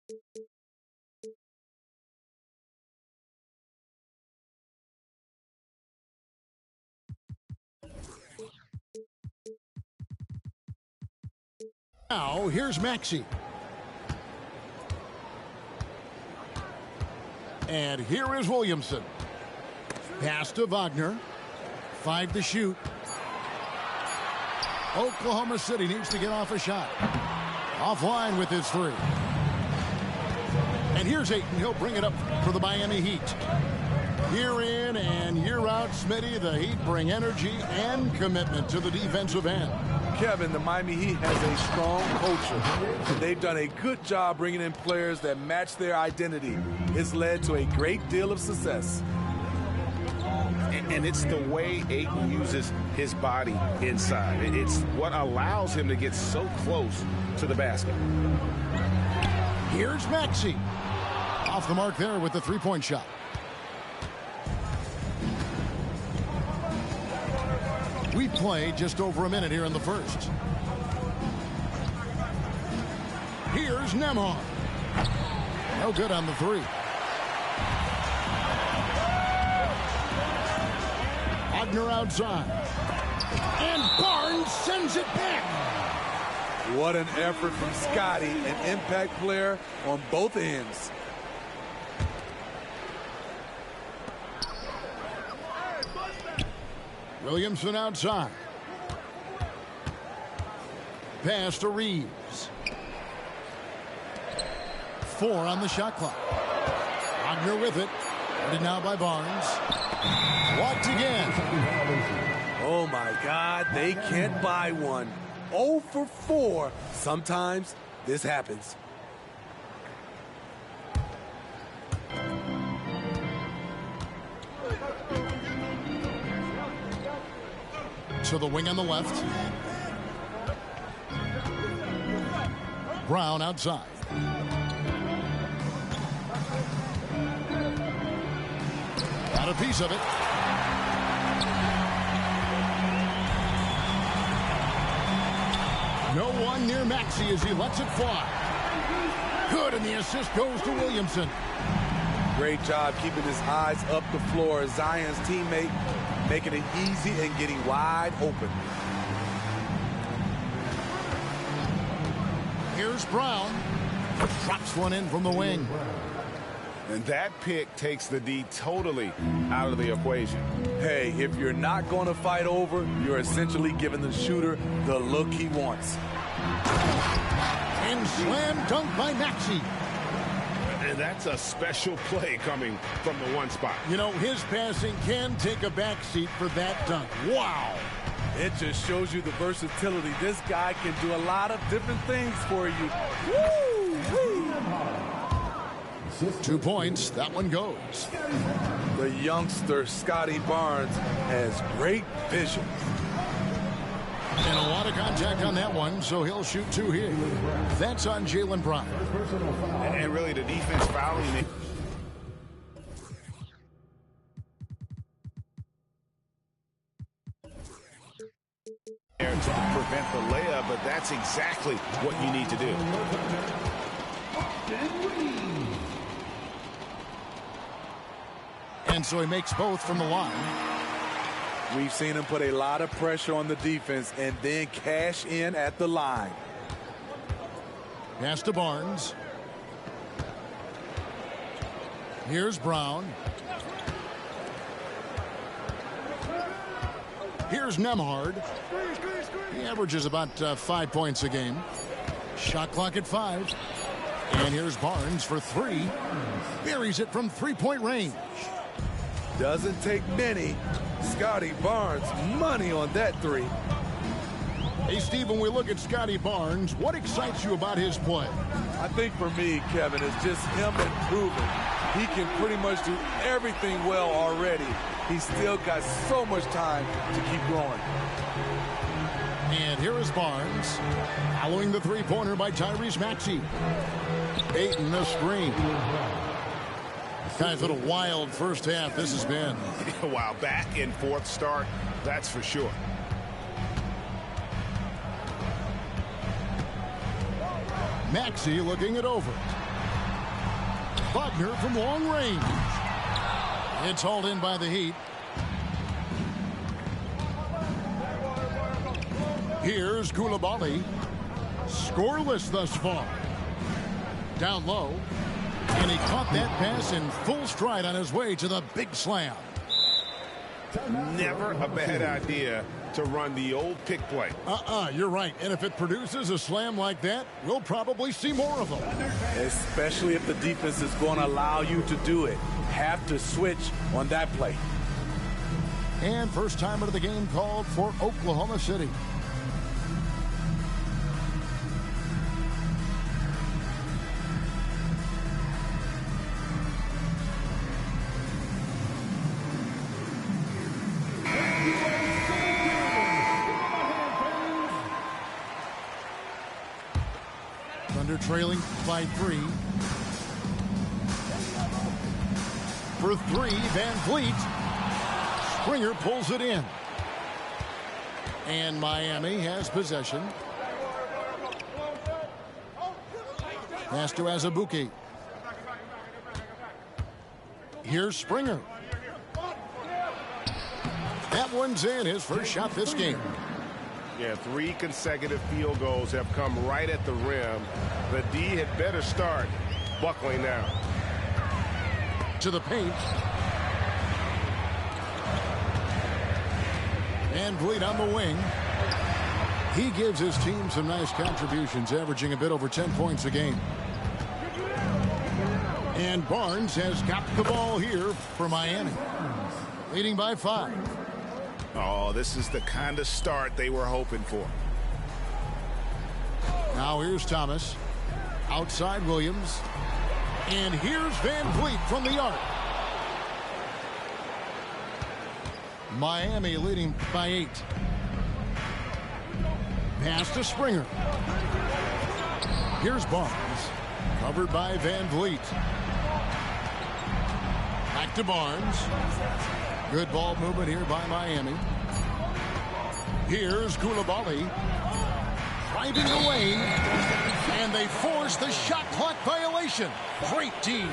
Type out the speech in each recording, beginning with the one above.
Now, here's Maxey. And here is Williamson. Pass to Wagner. 5 to shoot. Oklahoma City needs to get off a shot. Offline with his 3. And here's Ayton. He'll bring it up for the Miami Heat. Year in and year out, Smitty, the Heat bring energy and commitment to the defensive end. Kevin, the Miami Heat has a strong culture. They've done a good job bringing in players that match their identity. It's led to a great deal of success. And it's the way Ayton uses his body inside. It's what allows him to get so close to the basket. Here's Maxey. Off the mark there with the three-point shot. We play just over a minute here in the first. Here's Nembhard. No good on the 3. Wagner outside. And Barnes sends it back. What an effort from Scotty, an impact player on both ends. Williamson outside. Pass to Reeves. 4 on the shot clock. Wagner with it. Ready now by Barnes. Walked again. Oh my God, they can't buy one. 0 for 4. Sometimes this happens. To the wing on the left. Brown outside. Got a piece of it. No one near Maxey as he lets it fly. Good, and the assist goes to Williamson. Great job keeping his eyes up the floor. Zion's teammate making it easy and getting wide open. Here's Brown. Drops one in from the wing. And that pick takes the D totally out of the equation. Hey, if you're not going to fight over, you're essentially giving the shooter the look he wants. And slam dunk by Maxey. And that's a special play coming from the one spot. You know, his passing can take a backseat for that dunk. Wow. It just shows you the versatility. This guy can do a lot of different things for you. Woo! 2 points. That one goes. The youngster, Scotty Barnes, has great vision. And a lot of contact on that one, so he'll shoot 2 here. That's on Jaylen Brown. And really the defense fouling it. To prevent the layup, but that's exactly what you need to do. And so he makes both from the line. We've seen him put a lot of pressure on the defense and then cash in at the line. Pass to Barnes. Here's Brown. Here's Nembhard. He averages about 5 points a game. Shot clock at 5. And here's Barnes for 3. Buries it from three-point range. Doesn't take many. Scotty Barnes, money on that 3. Hey, Steve, when we look at Scotty Barnes, what excites you about his play? I think for me, Kevin, it's just him improving. He can pretty much do everything well already. He's still got so much time to keep growing. And here is Barnes, following the three-pointer by Tyrese Maxey. Ayton the screen. Kind of a wild first half this has been. Wow, back and forth start, that's for sure. Maxey looking it over. Wagner from long range. It's hauled in by the Heat. Here's Coulibaly. Scoreless thus far. Down low. And he caught that pass in full stride on his way to the big slam. Never a bad idea to run the old pick play. You're right. And if it produces a slam like that, we'll probably see more of them. Especially if the defense is going to allow you to do it. Have to switch on that play. And first time out of the game called for Oklahoma City. Thunder trailing by 3. For 3, Van Vliet. Springer pulls it in. And Miami has possession. Pass to Azubuike. Here's Springer. That one's in, his first shot this game. Yeah, 3 consecutive field goals have come right at the rim. The D had better start buckling down. To the paint. Van Vliet on the wing. He gives his team some nice contributions, averaging a bit over 10 points a game. And Barnes has got the ball here for Miami. Leading by 5. Oh, this is the kind of start they were hoping for. Now here's Thomas. Outside Williams. And here's Van Vliet from the arc. Miami leading by 8. Pass to Springer. Here's Barnes. Covered by Van Vliet. Back to Barnes. Good ball movement here by Miami. Here's Coulibaly. Driving the lane. And they force the shot clock violation. Great team.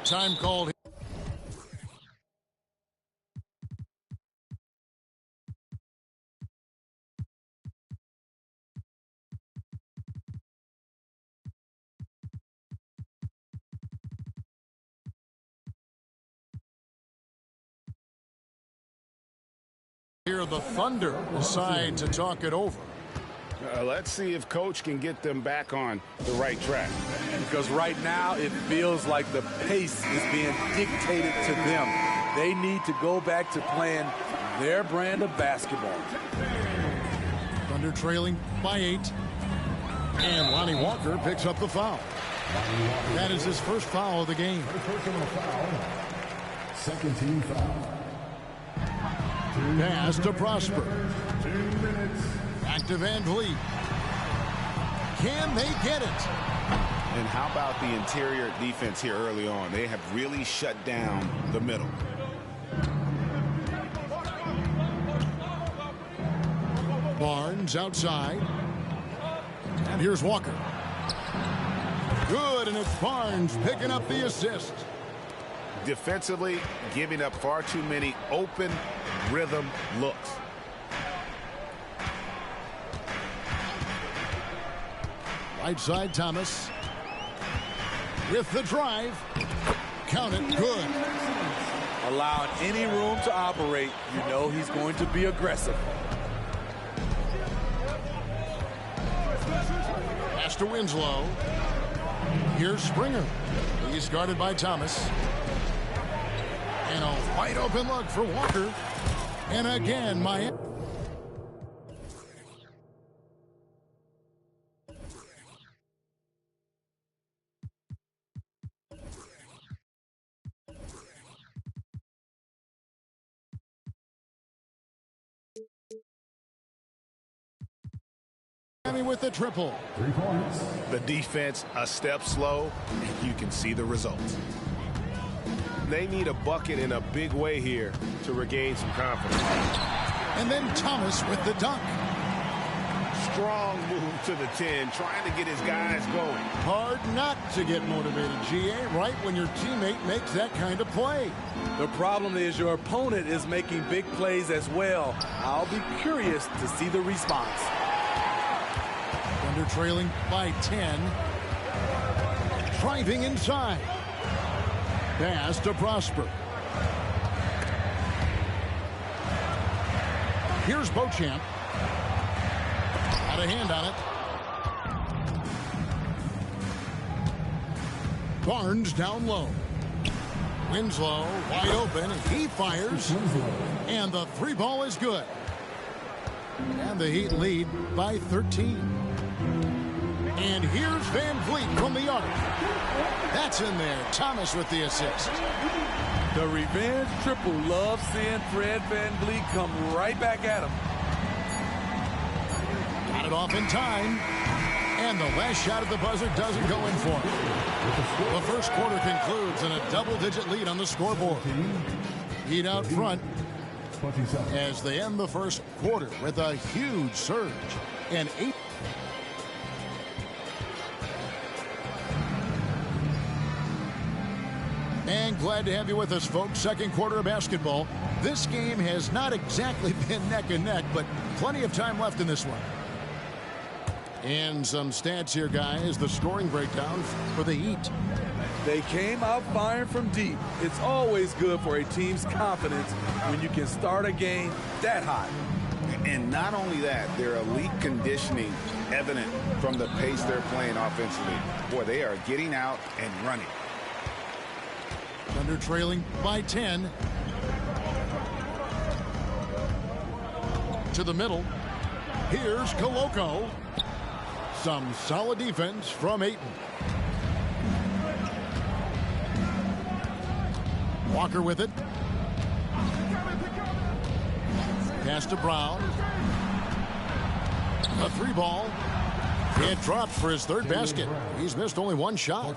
Time called. Here the Thunder decide to talk it over. Let's see if Coach can get them back on the right track. Because right now it feels like the pace is being dictated to them. They need to go back to playing their brand of basketball. Thunder trailing by 8. And Lonnie Walker picks up the foul. That is his first foul of the game. Second team foul. Pass to Prosper. 2 minutes. Back to Van Vliet. Can they get it? And how about the interior defense here early on? They have really shut down the middle. Barnes outside. And here's Walker. Good, and it's Barnes picking up the assist. Defensively, giving up far too many open rhythm looks. Right side, Thomas. With the drive. Count it, good. Allowing any room to operate, you know he's going to be aggressive. Pass to Winslow. Here's Springer. He's guarded by Thomas. And a wide open look for Walker. And again, Miami. With the triple. 3 points. The defense a step slow, and you can see the results. They need a bucket in a big way here to regain some confidence. And then Thomas with the dunk. Strong move to the 10, trying to get his guys going. Hard not to get motivated, GA, right when your teammate makes that kind of play. The problem is your opponent is making big plays as well. I'll be curious to see the response. Thunder trailing by 10. Driving inside. Pass to Prosper. Here's Beauchamp. Got a hand on it. Barnes down low. Winslow wide open. He fires. And the three ball is good. And the Heat lead by 13. And here's Van Vliet from the arc. That's in there. Thomas with the assist. The revenge triple loves seeing Fred VanVleet come right back at him. Got it off in time. And the last shot at the buzzer doesn't go in for him. The first quarter concludes in a double-digit lead on the scoreboard. Heat out front as they end the first quarter with a huge surge. And 8. And glad to have you with us, folks. Second quarter of basketball. This game has not exactly been neck and neck, but plenty of time left in this one. And some stats here, guys. The scoring breakdown for the Heat. They came out firing from deep. It's always good for a team's confidence when you can start a game that hot. And not only that, their elite conditioning evident from the pace they're playing offensively. Boy, they are getting out and running. Thunder trailing by 10. To the middle. Here's Koloko. Some solid defense from Ayton. Walker with it. Pass to Brown. A three ball. It drops for his third basket. He's missed only one shot.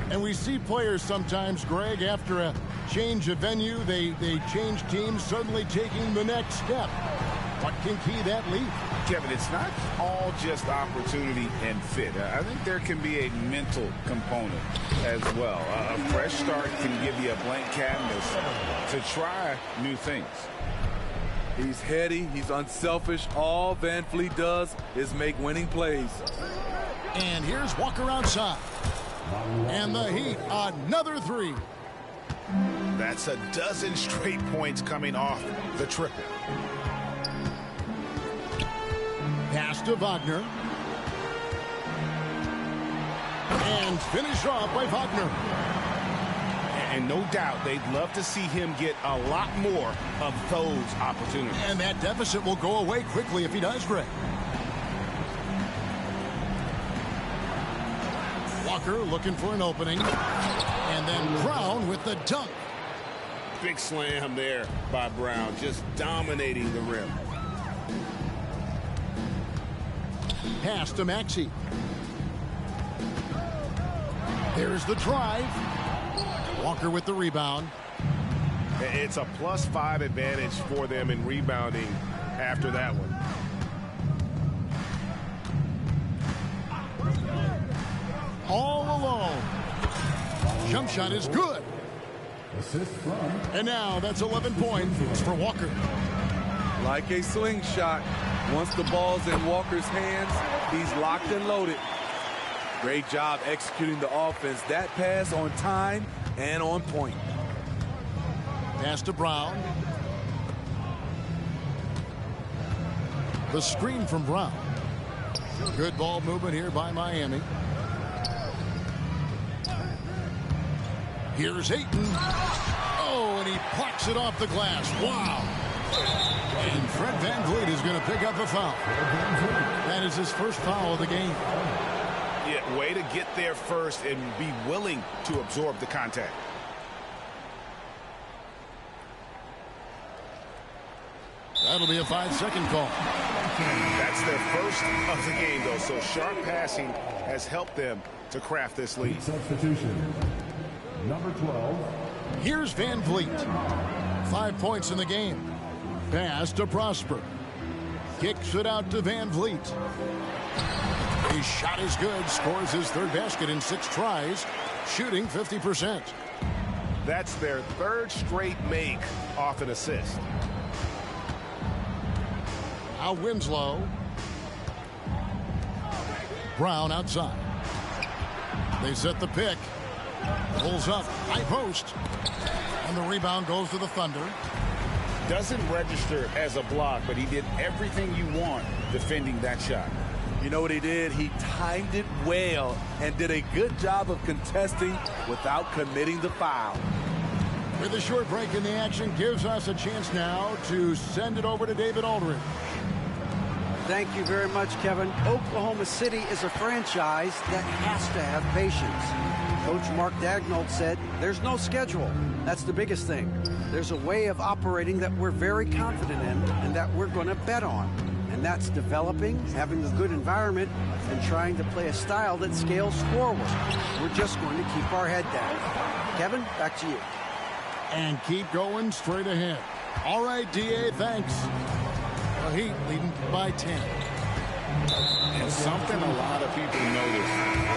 And we see players sometimes, Greg, after a change of venue, they change teams, suddenly taking the next step. What can key that lead? Kevin, it's not all just opportunity and fit. I think there can be a mental component as well. A fresh start can give you a blank canvas to try new things. He's heady. He's unselfish. All VanVleet does is make winning plays. And here's Walker outside. And the Heat, another three. That's a dozen straight points coming off the triple. Pass to Wagner. And finished off by Wagner. And no doubt they'd love to see him get a lot more of those opportunities. And that deficit will go away quickly if he does, Greg. Walker looking for an opening. And then Brown with the dunk. Big slam there by Brown, just dominating the rim. Pass to Maxey. There's the drive. Walker with the rebound. It's a +5 advantage for them in rebounding after that one. All alone. Jump shot is good. Assist from. And now that's 11 points for Walker. Like a slingshot, once the ball's in Walker's hands, he's locked and loaded. Great job executing the offense. That pass on time and on point. Pass to Brown. The screen from Brown. Good ball movement here by Miami. Here's Ayton. Oh, and he plucks it off the glass. Wow. And Fred VanVleet is going to pick up a foul. That is his first foul of the game. Yeah, way to get there first and be willing to absorb the contact. That'll be a 5-second call. That's their first of the game, though, so sharp passing has helped them to craft this lead. Substitution. Number 12. Here's VanVleet. 5 points in the game. Pass to Prosper. Kicks it out to Van Vliet. His shot is good. Scores his third basket in 6 tries. Shooting 50%. That's their third straight make off an assist. Now Winslow. Brown outside. They set the pick. Pulls up. High post. And the rebound goes to the Thunder. Doesn't register as a block, but he did everything you want defending that shot. You know what he did? He timed it well and did a good job of contesting without committing the foul. With a short break in the action, gives us a chance now to send it over to David Aldridge. Thank you very much, Kevin. Oklahoma City is a franchise that has to have patience. Coach Mark Daigneault said, there's no schedule. That's the biggest thing. There's a way of operating that we're very confident in and that we're going to bet on. And that's developing, having a good environment, and trying to play a style that scales forward. We're just going to keep our head down. Kevin, back to you. And keep going straight ahead. All right, D.A., thanks. The Heat leading by 10. And something a lot of people notice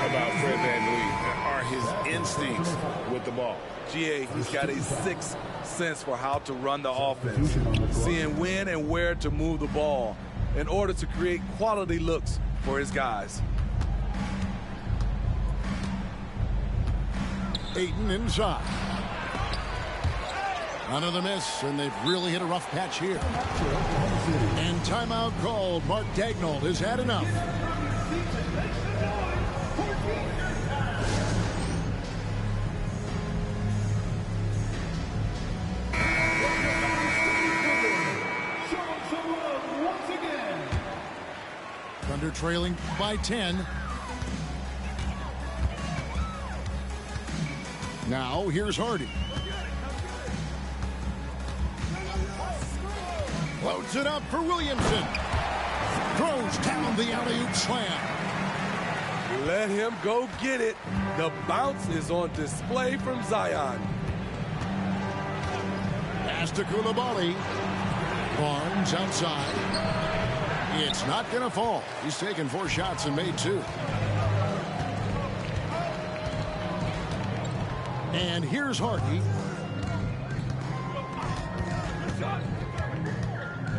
about Fred VanVleet are his instincts with the ball. GA, he's got a sixth sense for how to run the offense, seeing when and where to move the ball in order to create quality looks for his guys. Ayton inside. Another miss, and they've really hit a rough patch here. And timeout called. Mark Daigneault has had enough. Thunder trailing by 10. Now here's Hardy. Loads it up for Williamson. Throws down the alley-oop slam. Let him go get it. The bounce is on display from Zion. Pass to Coulibaly. Barnes outside. It's not going to fall. He's taken 4 shots and made 2. And here's Hardy.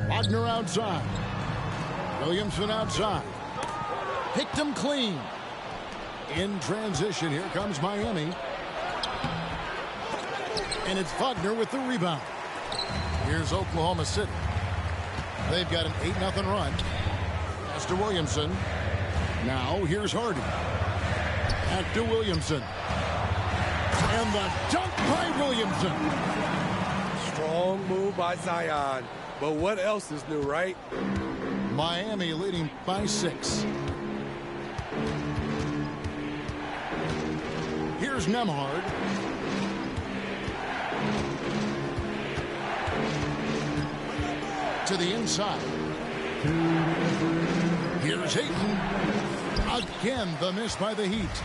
Wagner outside. Williamson outside. Picked him clean. In transition, here comes Miami. And it's Wagner with the rebound. Here's Oklahoma City. They've got an 8-0 run. Pass to Williamson. Now here's Hardy. Back to Williamson. And the dunk by Williamson. Strong move by Zion. But what else is new, right? Miami leading by 6. Here's Nembhard. To the inside. Here's Ayton. Again, the miss by the Heat.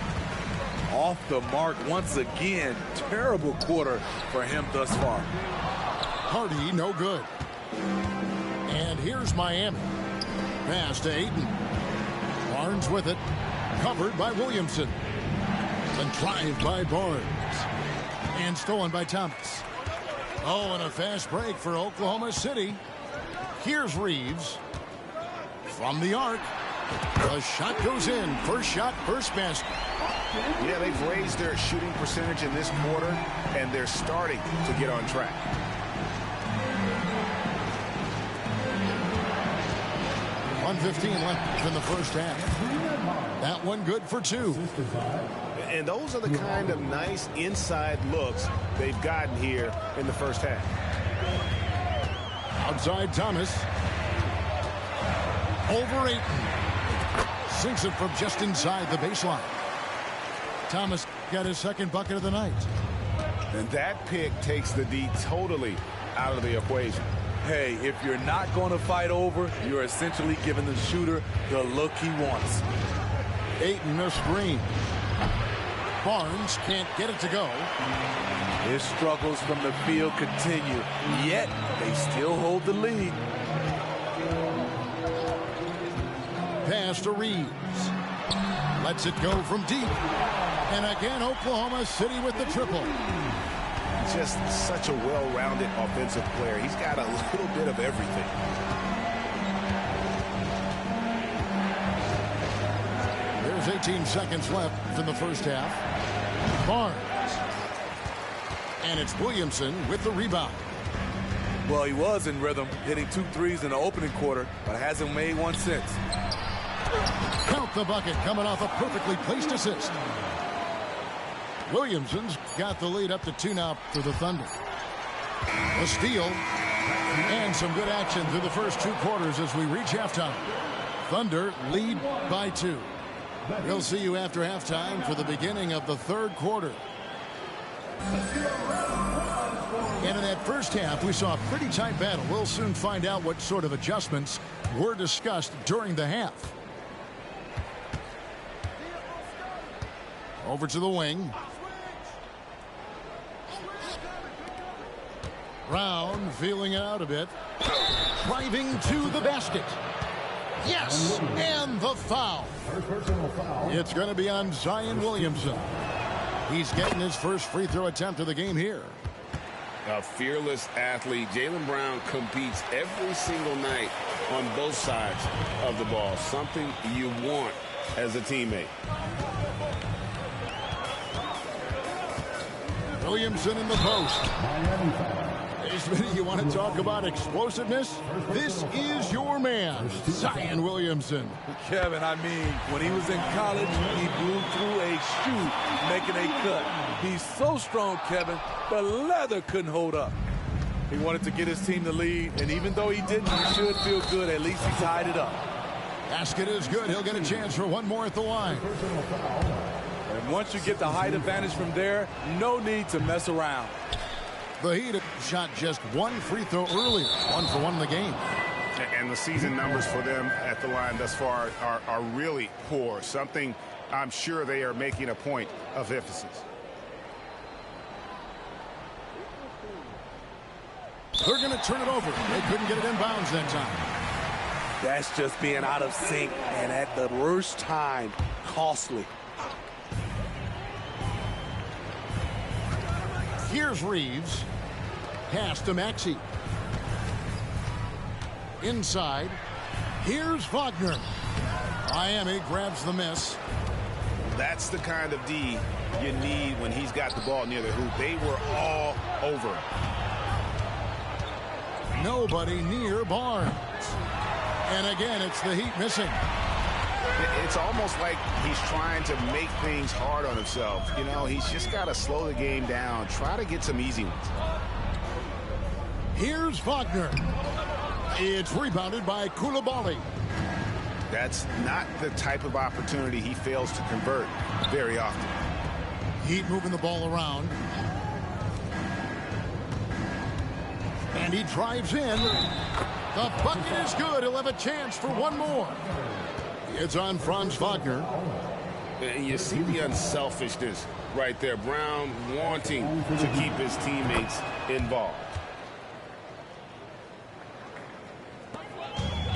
Off the mark once again. Terrible quarter for him thus far. Hardy, no good. And here's Miami. Pass to Ayton. Barnes with it. Covered by Williamson. And drive by Barnes. And stolen by Thomas. Oh, and a fast break for Oklahoma City. Here's Reeves. From the arc. The shot goes in. First shot, first basket. Yeah, they've raised their shooting percentage in this quarter, and they're starting to get on track. .115 left in the first half. That one good for 2. And those are the kind of nice inside looks they've gotten here in the first half. Outside Thomas. Over Ayton. Sinks it from just inside the baseline. Thomas got his second bucket of the night. And that pick takes the D totally out of the equation. Hey, if you're not going to fight over, you're essentially giving the shooter the look he wants. Ayton a screen. Barnes can't get it to go. His struggles from the field continue, yet they still hold the lead. pass to Reeves. Lets it go from deep. And again, Oklahoma City with the triple. Just such a well-rounded offensive player. He's got a little bit of everything. There's 18 seconds left in the first half. Barnes. And it's Williamson with the rebound. Well, he was in rhythm, hitting 2 threes in the opening quarter, but hasn't made one since. Count the bucket coming off a perfectly placed assist. Williamson's got the lead up to 2 now for the Thunder. A steal and some good action through the first 2 quarters as we reach halftime. Thunder lead by 2. We'll see you after halftime for the beginning of the 3rd quarter. And in that first half, we saw a pretty tight battle. We'll soon find out what sort of adjustments were discussed during the half. Over to the wing. Brown feeling it out a bit. Driving to the basket. Yes, and the foul. It's going to be on Zion Williamson. He's getting his first free throw attempt of the game here. A fearless athlete. Jaylen Brown competes every single night on both sides of the ball. Something you want as a teammate. Williamson in the post. You want to talk about explosiveness? This is your man, Zion Williamson. Kevin, I mean, when he was in college, he blew through a shoe making a cut. He's so strong, Kevin, the leather couldn't hold up. He wanted to get his team the lead, and even though he didn't, he should feel good. At least he tied it up. Basket is good. He'll get a chance for one more at the line. And once you get the height advantage from there, no need to mess around. The Heat shot just 1 free throw earlier. 1 for 1 in the game. And the season numbers for them at the line thus far are really poor. Something I'm sure they are making a point of emphasis. They're going to turn it over. They couldn't get it inbounds that time. That's just being out of sync, and at the worst time, costly. Here's Reeves. Pass to Maxey. Inside. Here's Wagner. Miami grabs the miss. That's the kind of D you need when he's got the ball near the hoop. They were all over him. Nobody near Barnes. And again, it's the Heat missing. It's almost like he's trying to make things hard on himself. You know, he's just got to slow the game down. Try to get some easy ones. Here's Wagner. It's rebounded by Coulibaly. That's not the type of opportunity he fails to convert very often. Heat moving the ball around. And he drives in. The bucket is good. He'll have a chance for one more. It's on Franz Wagner. And you see the unselfishness right there. Brown wanting to keep his teammates involved.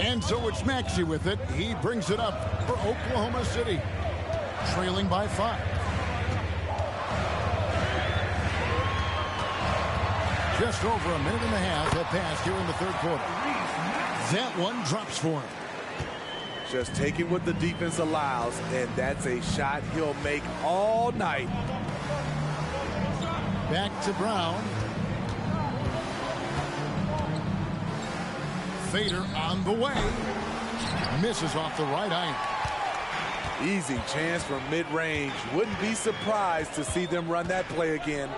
And so it's Maxey with it. He brings it up for Oklahoma City. Trailing by 5. Just over a minute and a half have passed here in the 3rd quarter. That one drops for him. Just taking what the defense allows, and that's a shot he'll make all night. Back to Brown. Fader on the way. Misses off the right iron. Easy chance from mid-range. Wouldn't be surprised to see them run that play again.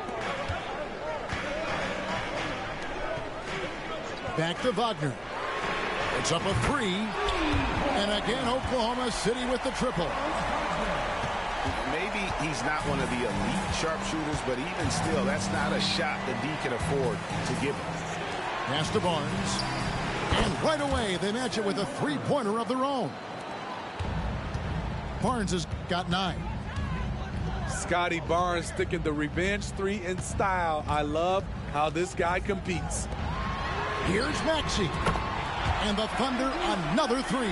Back to Wagner. It's up a 3. And again, Oklahoma City with the triple. Maybe he's not one of the elite sharpshooters, but even still, that's not a shot that D can afford to give him. Pass to Barnes. And right away, they match it with a 3-pointer of their own. Barnes has got 9. Scotty Barnes sticking the revenge 3 in style. I love how this guy competes. Here's Maxey. And the Thunder another 3.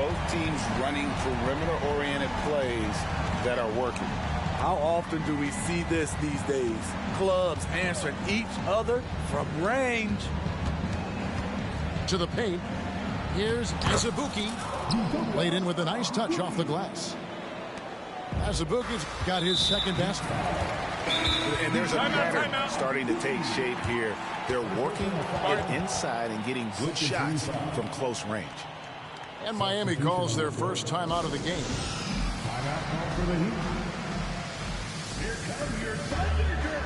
both teams running perimeter-oriented plays that are working. How often do we see this these days? Clubs answering each other from range. To the paint. Here's Azubuike. Laid in with a nice touch off the glass. Azubuike's got his second best. And there's a pattern starting to take shape here. They're working it inside and getting good shots from close range. And Miami calls their first time out of the game. Timeout for the Heat. Here comes your Thunder Girl.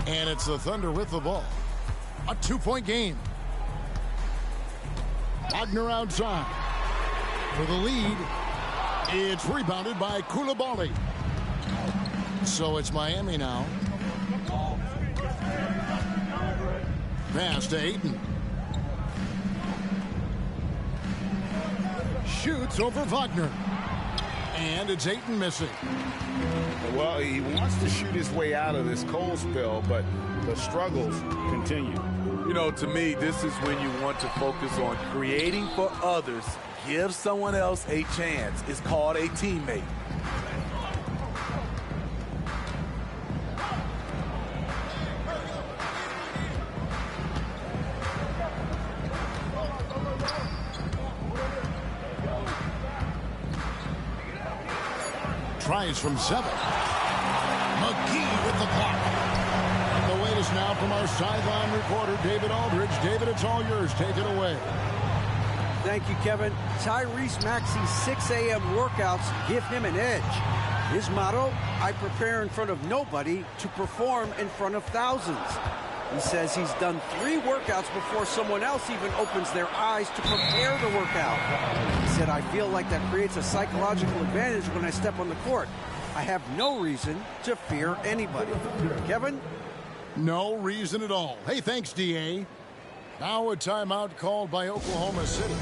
And it's the Thunder with the ball. A 2-point game. Wagner outside. For the lead. It's rebounded by Coulibaly. So it's Miami now. Pass to Ayton. Shoots over Wagner. And it's Ayton missing. Well, he wants to shoot his way out of this cold spell, but the struggles continue. You know, to me, this is when you want to focus on creating for others. Give someone else a chance. It's called a teammate. Tries from 7. McGee with the block. And the latest now from our sideline reporter, David Aldridge. David, it's all yours. Take it away. Thank you, Kevin. Tyrese Maxey's 6 a.m. workouts give him an edge. His motto, I prepare in front of nobody to perform in front of thousands. He says he's done 3 workouts before someone else even opens their eyes to prepare the workout. He said, I feel like that creates a psychological advantage when I step on the court. I have no reason to fear anybody. Kevin? No reason at all. Hey, thanks, D.A. Now a timeout called by Oklahoma City.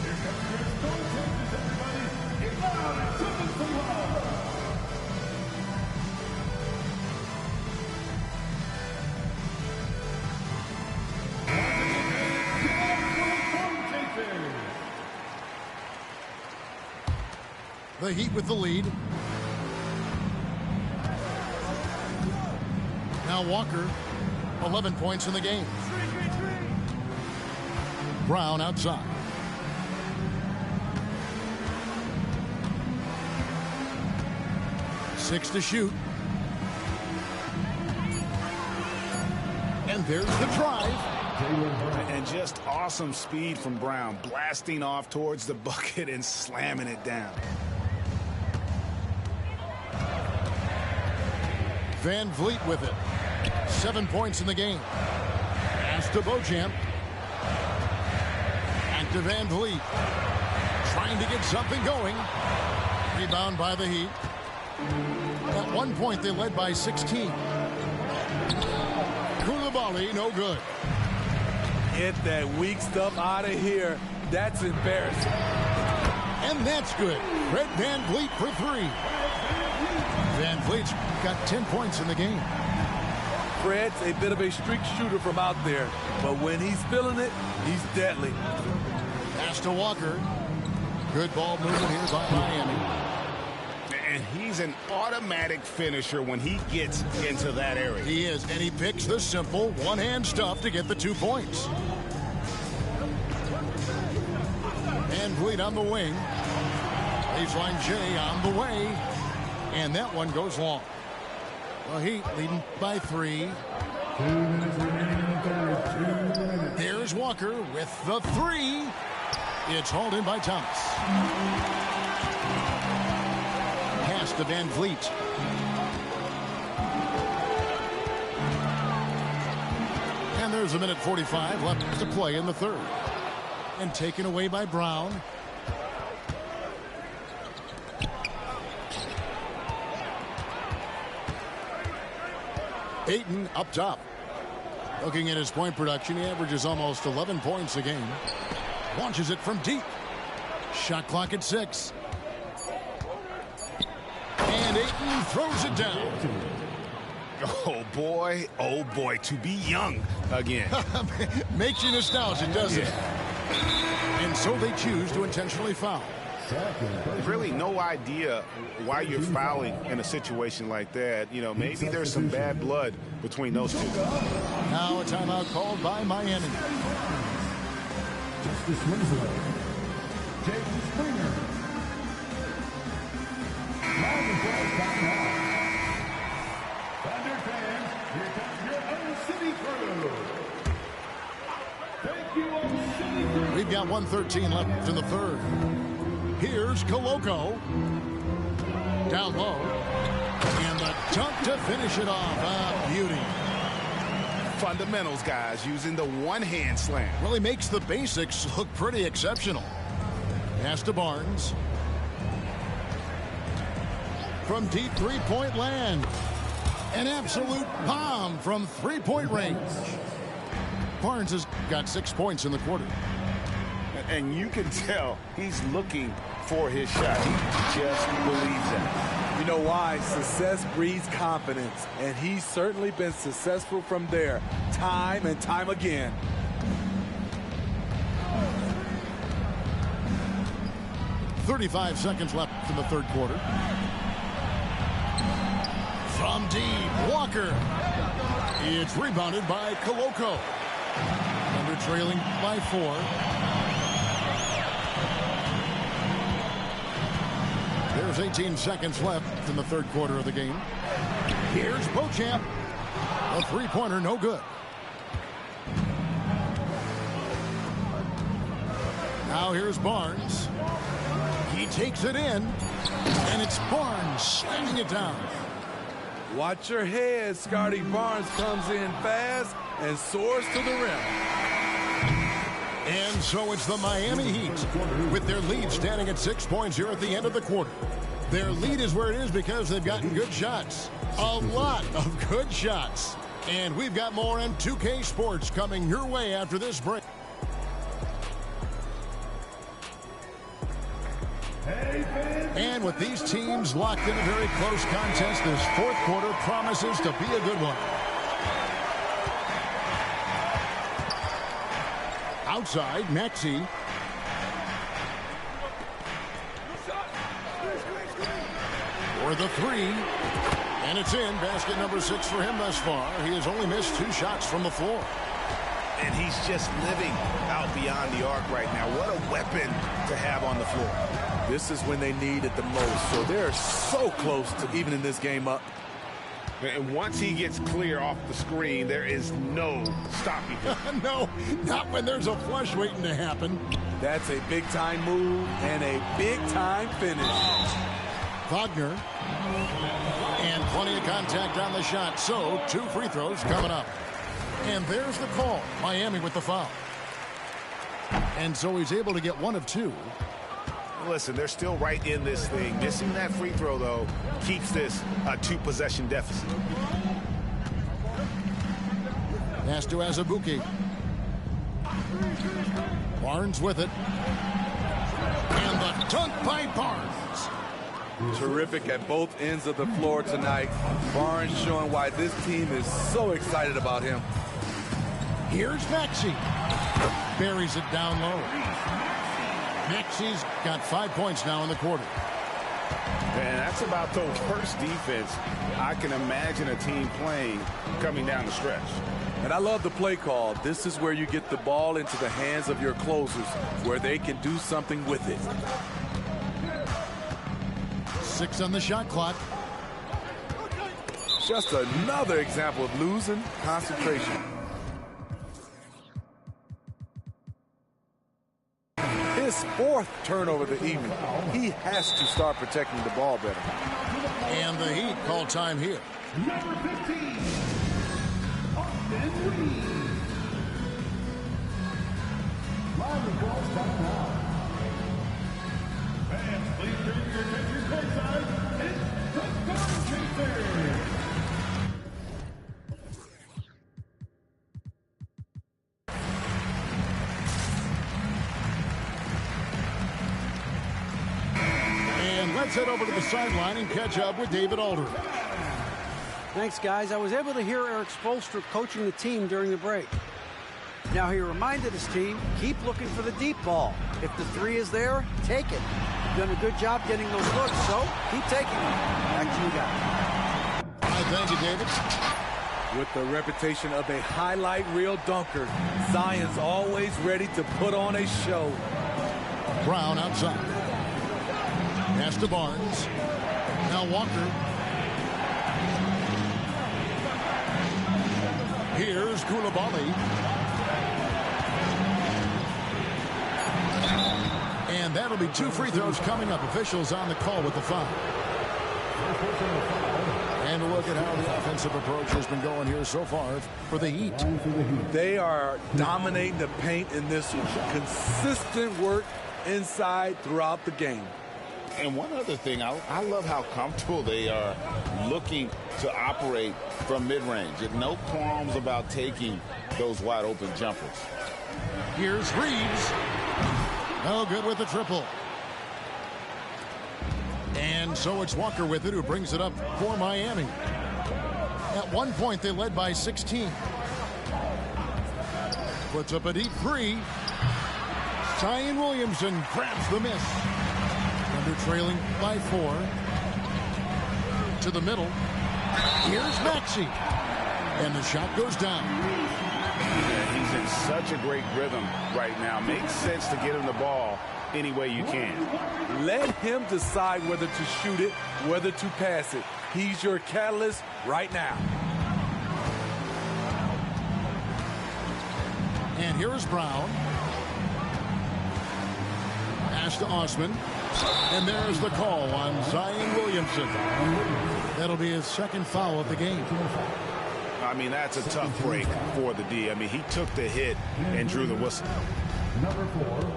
The Heat with the lead. Now Walker, 11 points in the game. Brown outside. Six to shoot. And there's the drive. And just awesome speed from Brown, blasting off towards the bucket and slamming it down. Van Vliet with it. 7 points in the game. Pass to Beauchamp. And to Van Vliet. Trying to get something going. Rebound by the Heat. At one point, they led by 16. Coulibaly, no good. Get that weak stuff out of here. That's embarrassing. And that's good. Fred Van Vliet for 3. Van Vliet's got 10 points in the game. Fred's a bit of a streak shooter from out there, but when he's feeling it, he's deadly. Pass to Walker. Good ball movement here by Miami. And he's an automatic finisher when he gets into that area. He is, and he picks the simple one-hand stuff to get the 2 points. Van Vliet on the wing. Baseline J on the way. And that one goes long. The Heat leading by 3. 2 minutes remaining in the third. 2 minutes. Here's Walker with the 3. It's hauled in by Thomas. Pass to Van Vliet. And there's a minute 45 left to play in the third. And taken away by Brown. Ayton up top. Looking at his point production, he averages almost 11 points a game. Launches it from deep. Shot clock at 6. And Ayton throws it down. Oh boy, to be young again. Makes you nostalgic, doesn't it? And so they choose to intentionally foul. Really no idea why you're fouling in a situation like that. You know, maybe there's some bad blood between those two. Now a timeout called by Miami. Justice Winslow. Jason Springer. Miami Boys timeout. Thunder fans, here comes your own city crew. Thank you, own city crew. We've got 1:13 left in the third. Here's Koloko. Down low. And the dunk to finish it off. A beauty. Fundamentals, guys, using the one-hand slam. Really makes the basics look pretty exceptional. Pass to Barnes. From deep three-point land. An absolute bomb from three-point range. Barnes has got 6 points in the quarter. And you can tell he's looking for his shot. He just believes that. You know why? Success breeds confidence, and he's certainly been successful from there, time and time again. .35 seconds left in the third quarter. From deep, Walker. It's rebounded by Koloko. Thunder trailing by 4. There's 18 seconds left in the third quarter of the game. Here's Beauchamp. A three-pointer, no good. Now here's Barnes. He takes it in, and it's Barnes slamming it down. Watch your head. Scotty Barnes comes in fast and soars to the rim. And so it's the Miami Heat with their lead standing at 6 points here at the end of the quarter. Their lead is where it is because they've gotten good shots. A lot of good shots. And we've got more on 2K Sports coming your way after this break. And with these teams locked in a very close contest, this fourth quarter promises to be a good one. Outside, Maxey. For the three. And it's in. Basket number 6 for him thus far. He has only missed 2 shots from the floor. And he's just living out beyond the arc right now. What a weapon to have on the floor. This is when they need it the most. So they're so close to evening this game up. And once he gets clear off the screen, there is no stopping him. No, not when there's a flush waiting to happen. That's a big-time move and a big-time finish. Wagner. And plenty of contact on the shot. So 2 free throws coming up. And there's the call. Miami with the foul. And so he's able to get 1 of 2. Listen, they're still right in this thing. Missing that free throw, though, keeps this a 2-possession deficit. Pass to Azubuike. Barnes with it. And the dunk by Barnes. Terrific at both ends of the floor tonight. Barnes showing why this team is so excited about him. Here's Maxey. Buries it down low. Maxey's got 5 points now in the quarter. And that's about the worst defense I can imagine a team playing coming down the stretch. And I love the play call. This is where you get the ball into the hands of your closers, where they can do something with it. 6 on the shot clock. Just another example of losing concentration. His 4th turnover of the evening. He has to start protecting the ball better. And the Heat call time here. Number 15, Austin Reeves. Miami Boys timeout. Fans, please turn your attention courtside. It's the Storm Chasers. Let's head over to the sideline and catch up with David Aldridge. Thanks, guys. I was able to hear Eric Spoelstra coaching the team during the break. Now, he reminded his team, keep looking for the deep ball. If the three is there, take it. You've done a good job getting those looks, so keep taking them. Back to you guys. All right, thank you, David. With the reputation of a highlight reel dunker, Zion's always ready to put on a show. Brown outside. Pass to Barnes. Now Walker. Here's Koulibaly. And that'll be 2 free throws coming up. Officials on the call with the foul. And a look at how the offensive approach has been going here so far for the Heat. They are dominating the paint in this one. Consistent work inside throughout the game. And one other thing, I love how comfortable they are looking to operate from mid-range. No qualms about taking those wide-open jumpers. Here's Reeves. No good with the triple. And so it's Walker with it, who brings it up for Miami. At one point, they led by 16. Puts up a deep three. Zion Williamson grabs the miss. Thunder trailing by 4. To the middle. Here's Maxey. And the shot goes down. Yeah, he's in such a great rhythm right now. Makes sense to get him the ball any way you can. Let him decide whether to shoot it, whether to pass it. He's your catalyst right now. And here is Brown. Pass to Osman. And there's the call on Zion Williamson. That'll be his second foul of the game. I mean, that's a tough break for the D. I mean, he took the hit and drew the whistle. Number 4.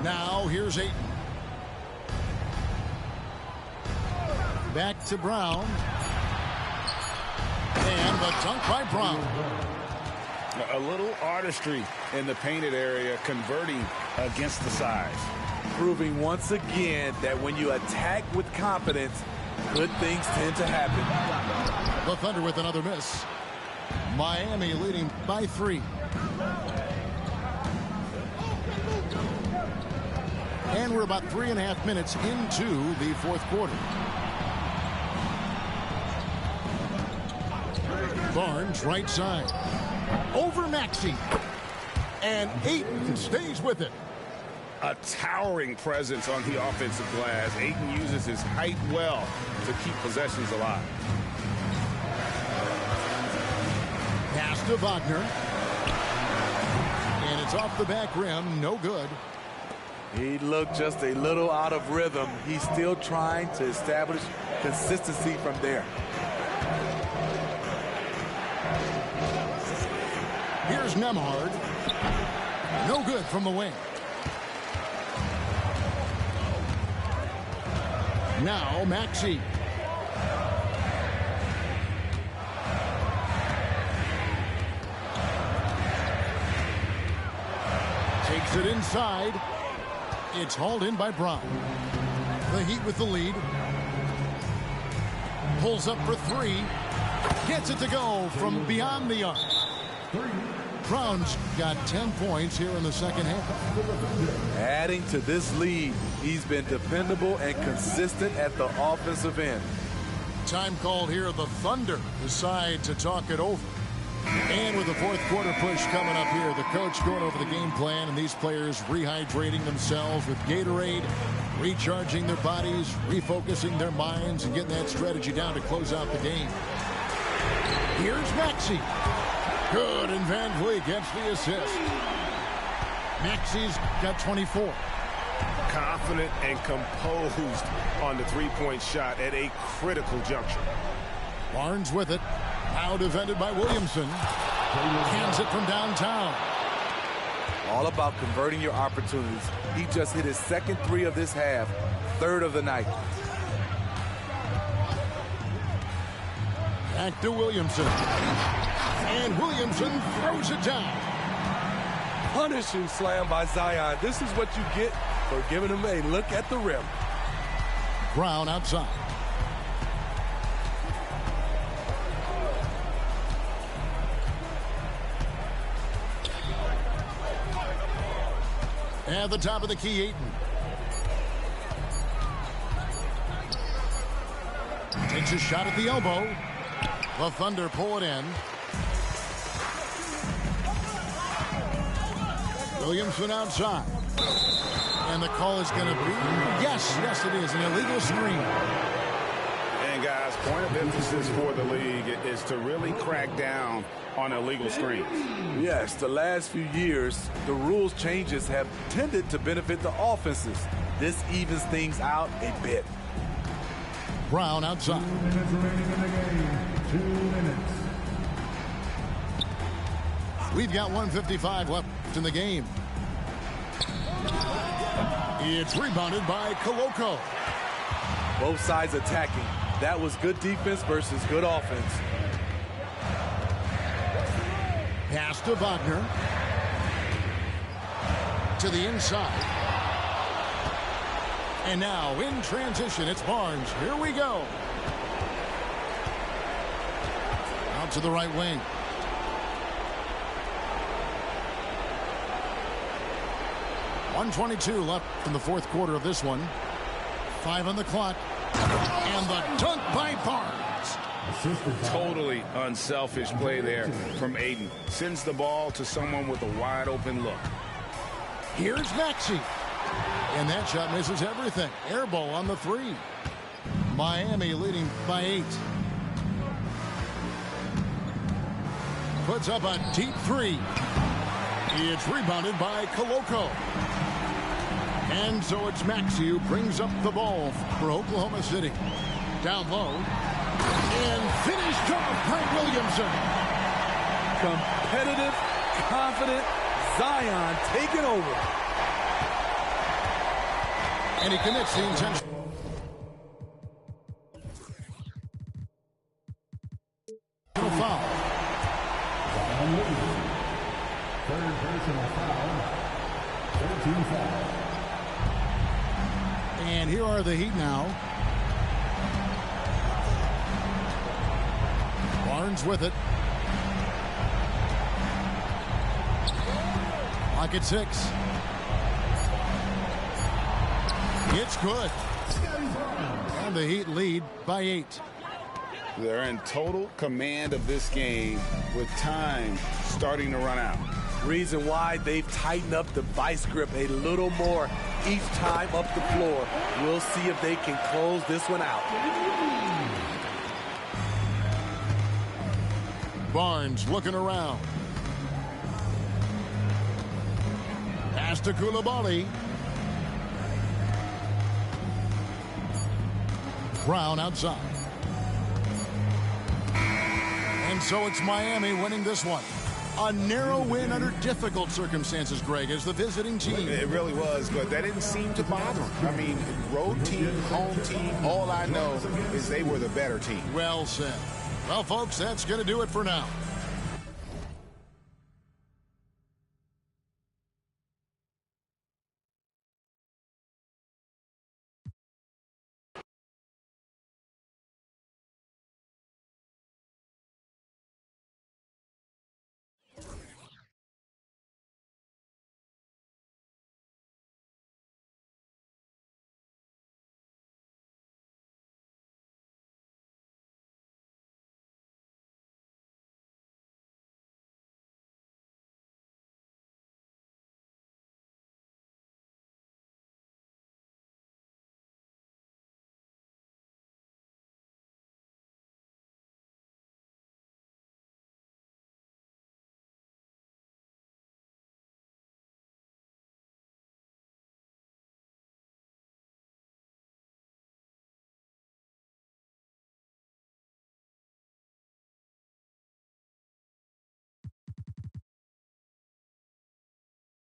Now here's Ayton. Back to Brown. And the dunk by Brown. A little artistry in the painted area, converting against the size. Proving once again that when you attack with confidence, good things tend to happen. The Thunder with another miss. Miami leading by 3. And we're about 3.5 minutes into the fourth quarter. Barnes right side. Over Maxey. And Ayton stays with it. A towering presence on the offensive glass. Ayton uses his height well to keep possessions alive. Pass to Wagner. And it's off the back rim. No good. He looked just a little out of rhythm. He's still trying to establish consistency from there. Here's Nembhard. No good from the wing. Now Maxey. Takes it inside. It's hauled in by Brown. The Heat with the lead. Pulls up for 3. Gets it to go from beyond the arc. Brown's got 10 points here in the second half. Adding to this lead, he's been dependable and consistent at the offensive end. Time called here. The Thunder decide to talk it over. And with the fourth quarter push coming up here, the coach going over the game plan, and these players rehydrating themselves with Gatorade, recharging their bodies, refocusing their minds, and getting that strategy down to close out the game. Here's Maxey. Good, and Van Vliet gets the assist. Maxey's got 24. Confident and composed on the three-point shot at a critical juncture. Barnes with it. Now defended by Williamson. Hands it from downtown. All about converting your opportunities. He just hit his second 3 of this half, 3rd of the night. Back to Williamson. And Williamson throws it down. Punishing slam by Zion. This is what you get for giving him a look at the rim. Brown outside. At the top of the key, Ayton. Takes a shot at the elbow. The Thunder pull it in. Williamson outside. And the call is going to be, yes, it is, an illegal screen. And guys, point of emphasis for the league is to really crack down on illegal screens. Yes, the last few years, the rules changes have tended to benefit the offenses. This evens things out a bit. Brown outside. 2 minutes remaining in the game. 2 minutes. We've got 1:55 left in the game. It's rebounded by Koloko. Both sides attacking. That was good defense versus good offense. Pass to Wagner. To the inside. And now in transition, it's Barnes. Here we go. Out to the right wing. .122 left in the fourth quarter of this one. 5 on the clock. And the dunk by Barnes. Totally unselfish play there from Ayton. Sends the ball to someone with a wide open look. Here's Maxey. And that shot misses everything. Air ball on the 3. Miami leading by 8. Puts up a deep 3. It's rebounded by Koloko. And so it's Maxey who brings up the ball for Oklahoma City. Down low. And finished off by Williamson. Competitive, confident, Zion taking over. And he commits the intention. Foul. Zion Williamson. Third personal foul. 13 foul. And here are the Heat now. Barnes with it. Lock at 6. It's good. And the Heat lead by 8. They're in total command of this game with time starting to run out. Reason why they've tightened up the vice grip a little more each time up the floor. We'll see if they can close this one out. Barnes looking around. Pass to Coulibaly. Brown outside. And so it's Miami winning this one. A narrow win under difficult circumstances, Greg, as the visiting team. It really was, but that didn't seem to bother them. I mean, road team, home team, all I know is they were the better team. Well said. Well, folks, that's going to do it for now.